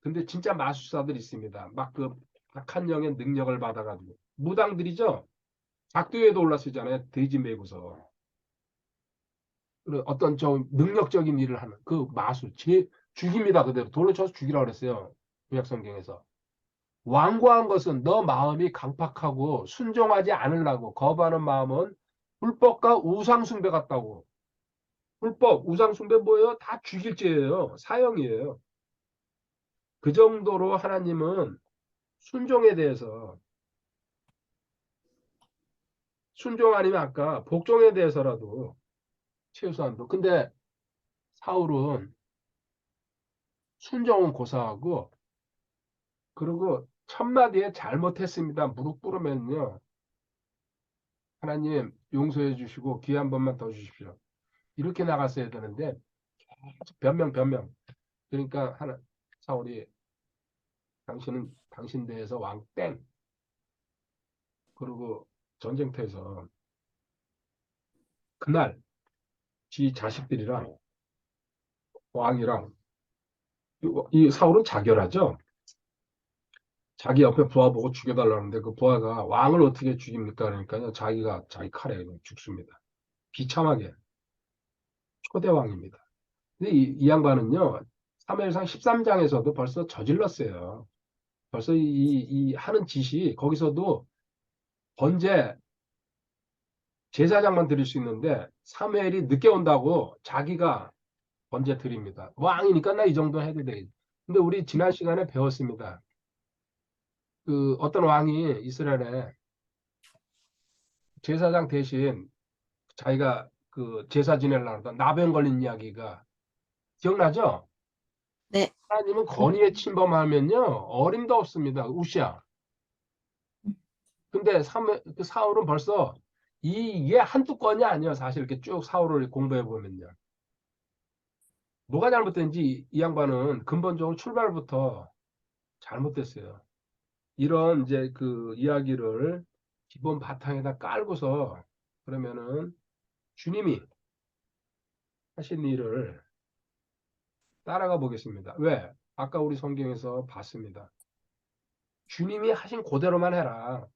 근데 진짜 마술사들 있습니다. 막 그 악한 영의 능력을 받아가지고 무당들이죠. 작두에도 올라서잖아요. 돼지 메고서 어떤 좀 능력적인 일을 하는 그 마술 죽입니다. 그대로 돌로 쳐서 죽이라고 그랬어요. 구약성경에서. 완고한 것은 너 마음이 강팍하고 순종하지 않으려고 거부하는 마음은 불법과 우상숭배 같다고. 불법, 우상숭배 뭐예요? 다 죽일 죄예요. 사형이에요. 그 정도로 하나님은 순종에 대해서 순종 아니면 아까 복종에 대해서라도 최소한도. 근데 사울은 순종은 고사하고 그리고 첫마디에 잘못했습니다. 무릎 꿇으면요. 하나님 용서해 주시고 기회 한 번만 더 주십시오. 이렇게 나갔어야 되는데 변명. 그러니까 하나 사울이 당신은 당신 대해서 왕땡. 그리고 전쟁터에서 그날 지 자식들이랑 왕이랑 이 사울은 자결하죠. 자기 옆에 부하 보고 죽여달라는데 그 부하가 왕을 어떻게 죽입니까? 그러니까 자기가 자기 칼에 그냥 죽습니다. 비참하게 초대왕입니다. 근데 이 양반은요. 3회상 13장에서도 벌써 저질렀어요. 벌써 이 하는 짓이 거기서도 번제 제사장만 드릴 수 있는데 사무엘이 늦게 온다고 자기가 번제 드립니다. 왕이니까 나 이 정도 해도 돼. 근데 우리 지난 시간에 배웠습니다. 그 어떤 왕이 이스라엘에 제사장 대신 자기가 그 제사 지내려고 하던 나병 걸린 이야기가 기억나죠? 네. 하나님은 건의에 침범하면요 어림도 없습니다. 우시야. 근데 그 사울은 벌써 이게 한두 건이 아니에요. 사실 이렇게 쭉 사울을 공부해 보면요. 뭐가 잘못된지 이 양반은 근본적으로 출발부터 잘못됐어요. 이런 이제 그 이야기를 기본 바탕에다 깔고서 그러면은 주님이 하신 일을 따라가 보겠습니다. 왜? 아까 우리 성경에서 봤습니다. 주님이 하신 그대로만 해라.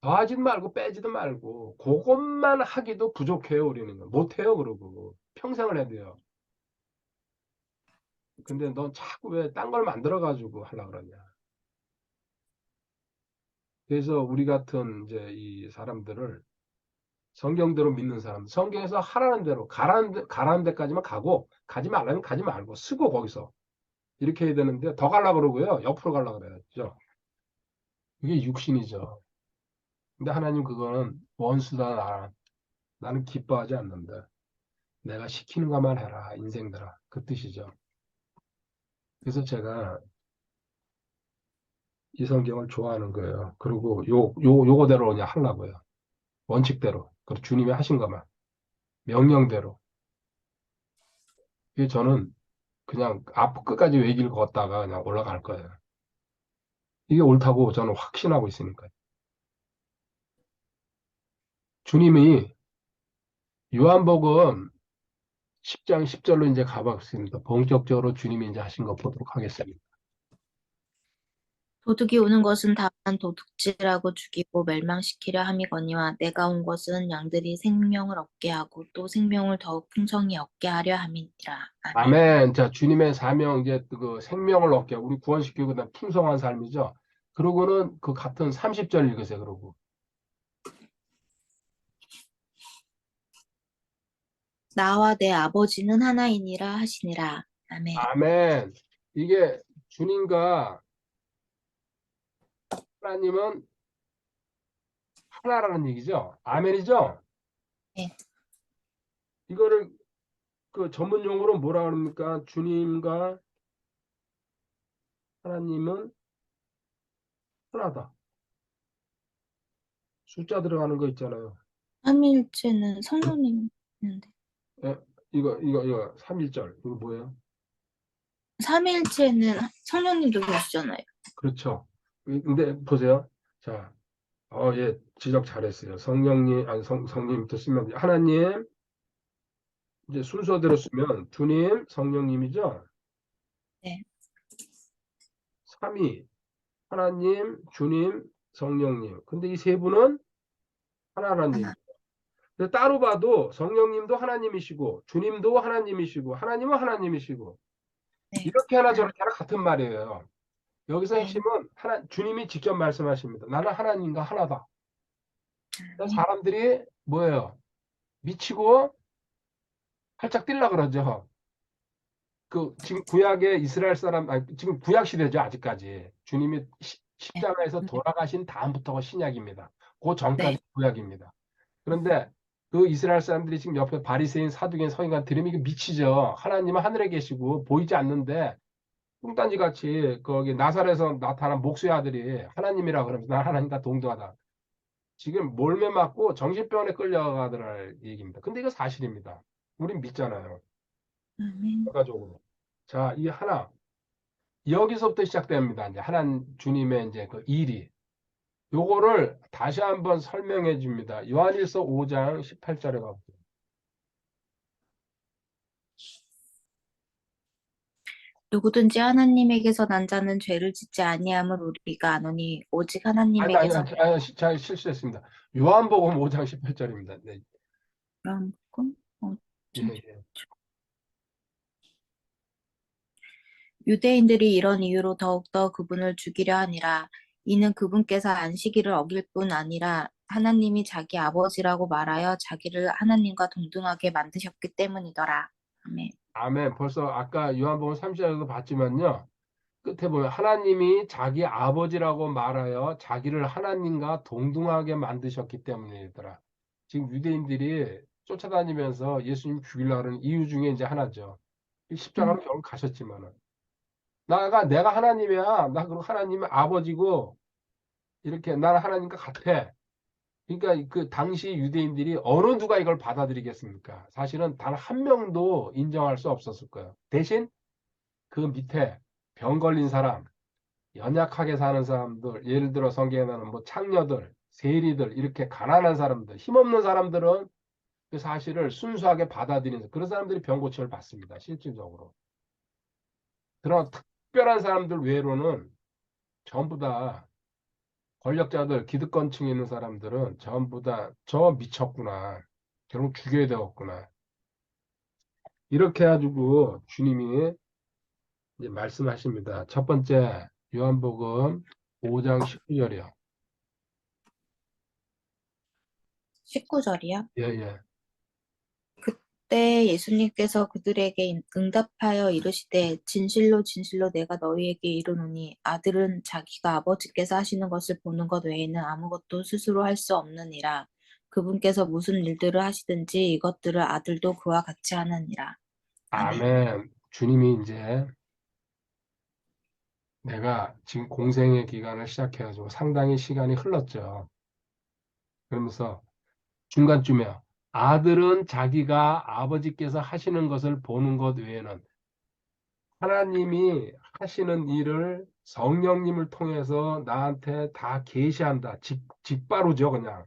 더하지도 말고 빼지도 말고 그것만 하기도 부족해요. 우리는 못해요. 그러고 평생을 해야 돼요. 근데 넌 자꾸 왜 딴 걸 만들어 가지고 하려고 그러냐. 그래서 우리 같은 이제 이 사람들을 성경대로 믿는 사람, 성경에서 하라는 대로 가라는 데까지만 가고 가지 말라면 가지 말고 쓰고 거기서 이렇게 해야 되는데 더 가려고 그러고요. 옆으로 가려고 그래야죠. 그게 육신이죠. 근데 하나님 그거는 원수다 나. 나는 기뻐하지 않는다. 내가 시키는 것만 해라 인생들아. 그 뜻이죠. 그래서 제가 이 성경을 좋아하는 거예요. 그리고 요거대로 그냥 하려고요. 원칙대로. 그리고 주님이 하신 것만. 명령대로. 그게 저는 그냥 앞 끝까지 외길 걷다가 그냥 올라갈 거예요. 이게 옳다고 저는 확신하고 있으니까요. 주님이 요한복음 10장 10절로 이제 가봤습니다. 본격적으로 주님이 이제 하신 거 보도록 하겠습니다. 도둑이 오는 것은 다만 도둑질하고 죽이고 멸망시키려 함이거니와 내가 온 것은 양들이 생명을 얻게 하고 또 생명을 더욱 풍성히 얻게 하려 함이니라. 아멘. 아멘. 자, 주님의 사명, 이제 그 생명을 얻게, 우리 구원시키고 그다음 풍성한 삶이죠. 그러고는 그 같은 30절 읽으세요, 그러고. 나와 내 아버지는 하나이니라 하시니라. 아멘. 아멘. 이게 주님과 하나님은 하나라는 얘기죠. 아멘이죠. 네. 이거를 그 전문 용어로 뭐라 그럽니까? 주님과 하나님은 하나다. 숫자 들어가는 거 있잖아요. 삼위일체는 성령님 있는데. 예, 이거 3일절. 이거 뭐예요? 삼위일체는 성령님도 계시잖아요. 그렇죠. 근데 보세요. 자, 예, 지적 잘했어요. 성령님, 아니, 성님부터 쓰면, 하나님, 이제 순서대로 쓰면, 주님, 성령님이죠? 네. 삼위, 하나님, 주님, 성령님. 근데 이 세 분은 하나라는 하나. 얘기. 근데 따로 봐도 성령님도 하나님이시고, 주님도 하나님이시고, 하나님은 하나님이시고, 네. 이렇게 하나 저렇게 하나 같은 말이에요. 여기서 네. 핵심은 주님이 직접 말씀하십니다. 나는 하나님과 하나다. 아멘. 사람들이 뭐예요? 미치고 활짝 뛸라 그러죠. 그 지금 구약의 이스라엘 사람 아니, 지금 구약 시대죠 아직까지 주님이 네. 십자가에서 돌아가신 다음부터가 신약입니다. 그 전까지 네. 구약입니다. 그런데 그 이스라엘 사람들이 지금 옆에 바리새인 사두개인 서기관 들으면 이게 미치죠. 하나님은 하늘에 계시고 보이지 않는데 뚱딴지 같이 거기 나사렛에서 나타난 목수의 아들이 하나님이라 그러면서 난 하나님과 동등하다. 지금 몰매 맞고 정신병원에 끌려가더라 얘기입니다. 근데 이거 사실입니다. 우린 믿잖아요. 아멘. 결과적으로. 자, 이 하나. 여기서부터 시작됩니다. 이제 하나님 주님의 이제 그 일이. 요거를 다시 한번 설명해 줍니다. 요한일서 5장 18절에 가보세요. 누구든지 하나님에게서 난 자는 죄를 짓지 아니함을 우리가 아노니 오직 하나님에게서 제가 실수했습니다. 요한복음 5장 18절입니다. 네. 그런 건 예, 예. 유대인들이 이런 이유로 더욱더 그분을 죽이려 하니라. 이는 그분께서 안식일을 어길 뿐 아니라 하나님이 자기 아버지라고 말하여 자기를 하나님과 동등하게 만드셨기 때문이더라. 아멘. 아멘. 벌써 아까 요한복음 30절에도 봤지만요. 끝에 보면 하나님이 자기 아버지라고 말하여 자기를 하나님과 동등하게 만드셨기 때문이더라. 지금 유대인들이 쫓아다니면서 예수님 죽이려고 하는 이유 중에 이제 하나죠. 십자가는 결국 가셨지만은. 내가 하나님이야. 나 그리고 하나님의 아버지고 이렇게 나는 하나님과 같아. 그러니까 그 당시 유대인들이 어느 누가 이걸 받아들이겠습니까? 사실은 단 한 명도 인정할 수 없었을 거예요. 대신 그 밑에 병 걸린 사람, 연약하게 사는 사람들, 예를 들어 성경에 나오는 뭐 창녀들, 세리들, 이렇게 가난한 사람들, 힘없는 사람들은 그 사실을 순수하게 받아들이는 그런 사람들이 병 고침을 받습니다. 실질적으로. 그런 특별한 사람들 외로는 전부 다 권력자들, 기득권층에 있는 사람들은 전부 다 저 미쳤구나. 결국 죽여야 되겠구나. 이렇게 해가지고 주님이 이제 말씀하십니다. 첫 번째, 요한복음 5장 19절이요. 19절이야. 예, 예. 그때 예수님께서 그들에게 응답하여 이르시되 진실로 진실로 내가 너희에게 이르노니 아들은 자기가 아버지께서 하시는 것을 보는 것 외에는 아무것도 스스로 할 수 없느니라. 그분께서 무슨 일들을 하시든지 이것들을 아들도 그와 같이 하느니라. 아멘. 아멘. 주님이 이제 내가 지금 공생의 기간을 시작해가지고 상당히 시간이 흘렀죠. 그러면서 중간쯤에 아들은 자기가 아버지께서 하시는 것을 보는 것 외에는 하나님이 하시는 일을 성령님을 통해서 나한테 다 계시한다. 직바로죠, 그냥.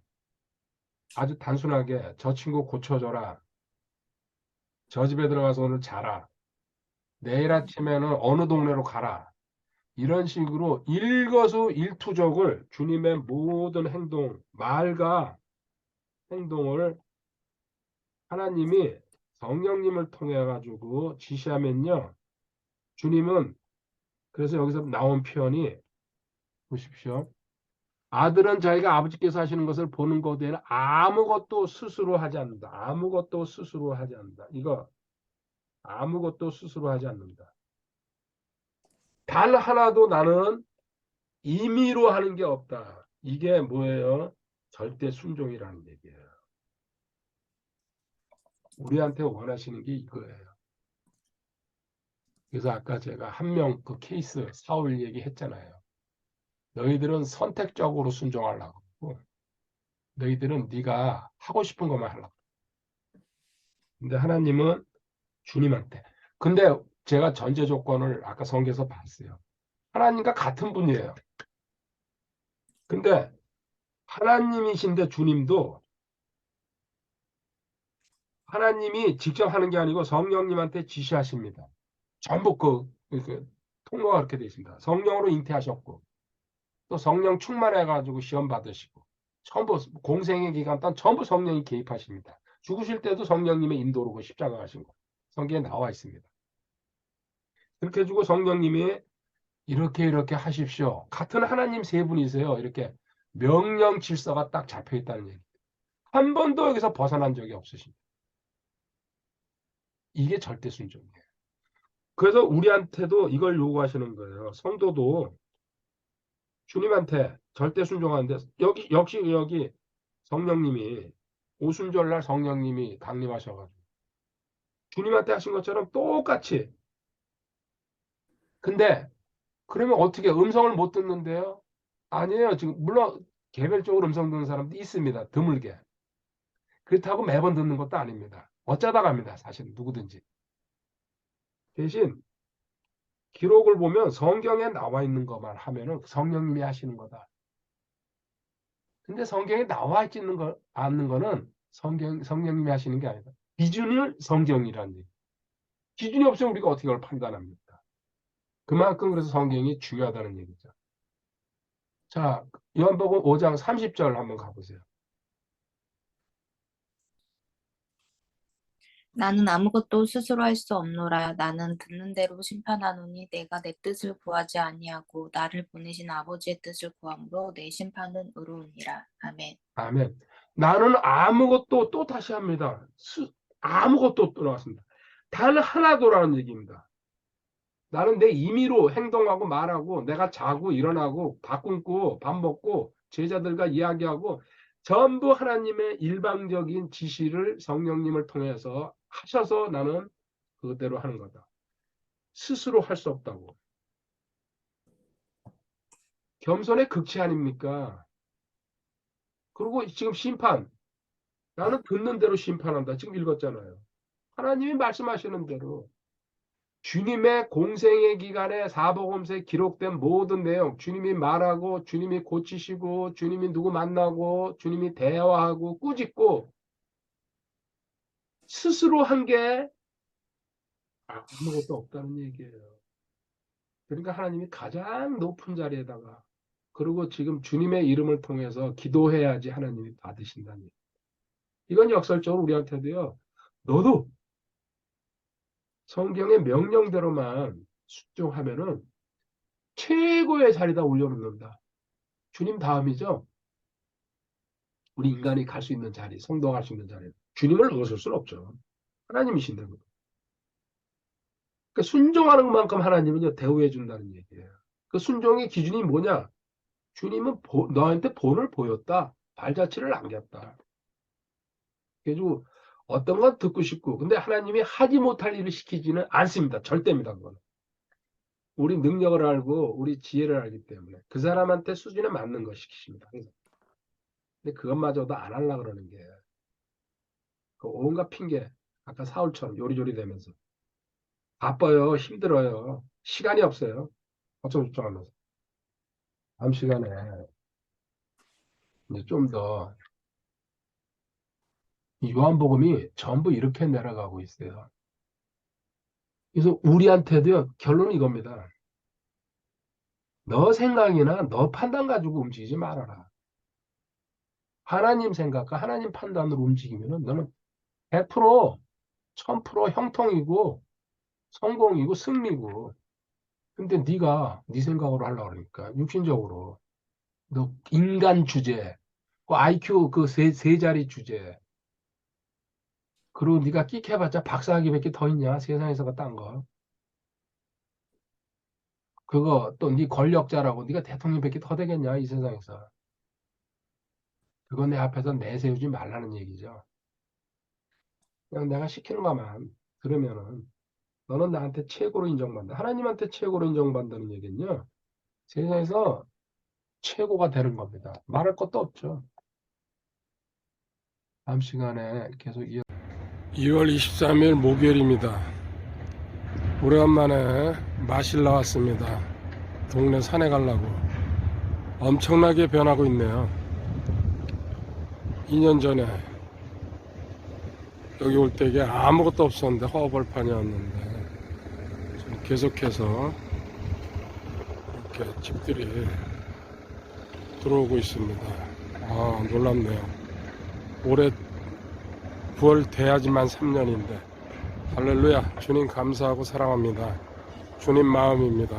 아주 단순하게 저 친구 고쳐줘라. 저 집에 들어가서 오늘 자라. 내일 아침에는 어느 동네로 가라. 이런 식으로 일거수일투족을 주님의 모든 행동, 말과 행동을 하나님이 성령님을 통해 가지고 지시하면요. 주님은 그래서 여기서 나온 표현이 보십시오. 아들은 자기가 아버지께서 하시는 것을 보는 것 외에는 아무것도 스스로 하지 않는다. 아무것도 스스로 하지 않는다. 이거 아무것도 스스로 하지 않는다. 단 하나도 나는 임의로 하는 게 없다. 이게 뭐예요? 절대 순종이라는 얘기예요. 우리한테 원하시는 게 이거예요. 그래서 아까 제가 한 명 그 케이스 사울 얘기했잖아요. 너희들은 선택적으로 순종하려고 하고 너희들은 네가 하고 싶은 것만 하려고. 근데 하나님은 주님한테. 근데 제가 전제 조건을 아까 성경에서 봤어요. 하나님과 같은 분이에요. 근데 하나님이신데 주님도 하나님이 직접 하는 게 아니고 성령님한테 지시하십니다. 전부 통로가 그렇게 되어 있습니다. 성령으로 잉태하셨고 또 성령 충만해가지고 시험 받으시고 전부 공생의 기간 동안 전부 성령이 개입하십니다. 죽으실 때도 성령님의 인도로 그 십자가 가신 거 성경에 나와 있습니다. 그렇게 해주고 성령님이 이렇게 하십시오. 같은 하나님 세 분이세요. 이렇게 명령 질서가 딱 잡혀 있다는 얘기. 한 번도 여기서 벗어난 적이 없으십니다. 이게 절대 순종이에요. 그래서 우리한테도 이걸 요구하시는 거예요. 성도도 주님한테 절대 순종하는데 여기 역시 여기 성령님이 오순절날 성령님이 강림하셔가지고 주님한테 하신 것처럼 똑같이 근데 그러면 어떻게 음성을 못 듣는데요? 아니에요. 지금 물론 개별적으로 음성 듣는 사람도 있습니다. 드물게. 그렇다고 매번 듣는 것도 아닙니다. 어쩌다 갑니다. 사실 누구든지. 대신 기록을 보면 성경에 나와 있는 것만 하면은 성령님이 하시는 거다. 근데 성경에 나와 있는 거 않는 거는 성령님이 하시는 게 아니다. 기준을 성경이라는 얘기. 기준이 없으면 우리가 어떻게 그걸 판단합니까? 그만큼 그래서 성경이 중요하다는 얘기죠. 자, 요한복음 5장 30절 한번 가보세요. 나는 아무것도 스스로 할 수 없노라. 나는 듣는 대로 심판하노니 내가 내 뜻을 구하지 아니하고 나를 보내신 아버지의 뜻을 구함으로 내 심판은 의로우니라. 아멘. 아멘. 나는 아무것도 또 다시 합니다. 아무것도 또 나왔습니다. 단 하나도라는 얘기입니다. 나는 내 임의로 행동하고 말하고 내가 자고 일어나고 밥 굶고 밥 먹고 제자들과 이야기하고 전부 하나님의 일방적인 지시를 성령님을 통해서 하셔서 나는 그대로 하는 거다. 스스로 할 수 없다고. 겸손의 극치 아닙니까? 그리고 지금 심판. 나는 듣는 대로 심판한다. 지금 읽었잖아요. 하나님이 말씀하시는 대로 주님의 공생의 기간에 사복음서에 기록된 모든 내용, 주님이 말하고, 주님이 고치시고, 주님이 누구 만나고, 주님이 대화하고, 꾸짖고, 스스로 한 게 아무것도 없다는 얘기예요. 그러니까 하나님이 가장 높은 자리에다가 그리고 지금 주님의 이름을 통해서 기도해야지 하나님이 받으신다는 얘기. 이건 역설적으로 우리한테도요. 너도 성경의 명령대로만 순종하면은 최고의 자리다 올려놓는다. 주님 다음이죠. 우리 인간이 갈 수 있는 자리, 성도가 갈 수 있는 자리. 주님을 넘어설 수는 없죠. 하나님이신데. 그 순종하는 것만큼 하나님은 대우해 준다는 얘기예요. 그 순종의 기준이 뭐냐? 주님은 너한테 본을 보였다. 발자취를 남겼다. 그래가지고 어떤 건 듣고 싶고, 근데 하나님이 하지 못할 일을 시키지는 않습니다. 절대입니다. 그건. 우리 능력을 알고 우리 지혜를 알기 때문에 그 사람한테 수준에 맞는 거 시키십니다. 항상. 근데 그것마저도 안 하려고 그러는 게 그 온갖 핑계. 아까 사울처럼 요리조리 되면서 바빠요, 힘들어요, 시간이 없어요. 어쩌고저쩌고 하면서. 다음 시간에 이제 좀 더 요한복음이 전부 이렇게 내려가고 있어요. 그래서 우리한테도요, 결론은 이겁니다. 너 생각이나 너 판단 가지고 움직이지 말아라. 하나님 생각과 하나님 판단으로 움직이면은 너는 100%, 1000% 형통이고 성공이고 승리고. 근데 네가 네 생각으로 하려고 그러니까 육신적으로 너 인간 주제, 그 IQ 그 세 자리 주제, 그리고 네가 끽해봤자 박사학위밖에 더 있냐 세상에서가 딴 거. 그거 또 네 권력자라고 네가 대통령밖에 더 되겠냐 이 세상에서. 그거 내 앞에서 내세우지 말라는 얘기죠. 그냥 내가 시키는 것만 들으면은 너는 나한테 최고로 인정받는다. 하나님한테 최고로 인정받는다는 얘기는요. 세상에서 최고가 되는 겁니다. 말할 것도 없죠. 다음 시간에 계속 2월 23일 목요일입니다. 오래간만에 마실 나왔습니다. 동네 산에 가려고. 엄청나게 변하고 있네요. 2년 전에 여기 올 때 이게 아무것도 없었는데 허벌판이었는데 지금 계속해서 이렇게 집들이 들어오고 있습니다. 아, 놀랍네요. 올해 9월 돼야지만 3년인데 할렐루야. 주님 감사하고 사랑합니다. 주님 마음입니다.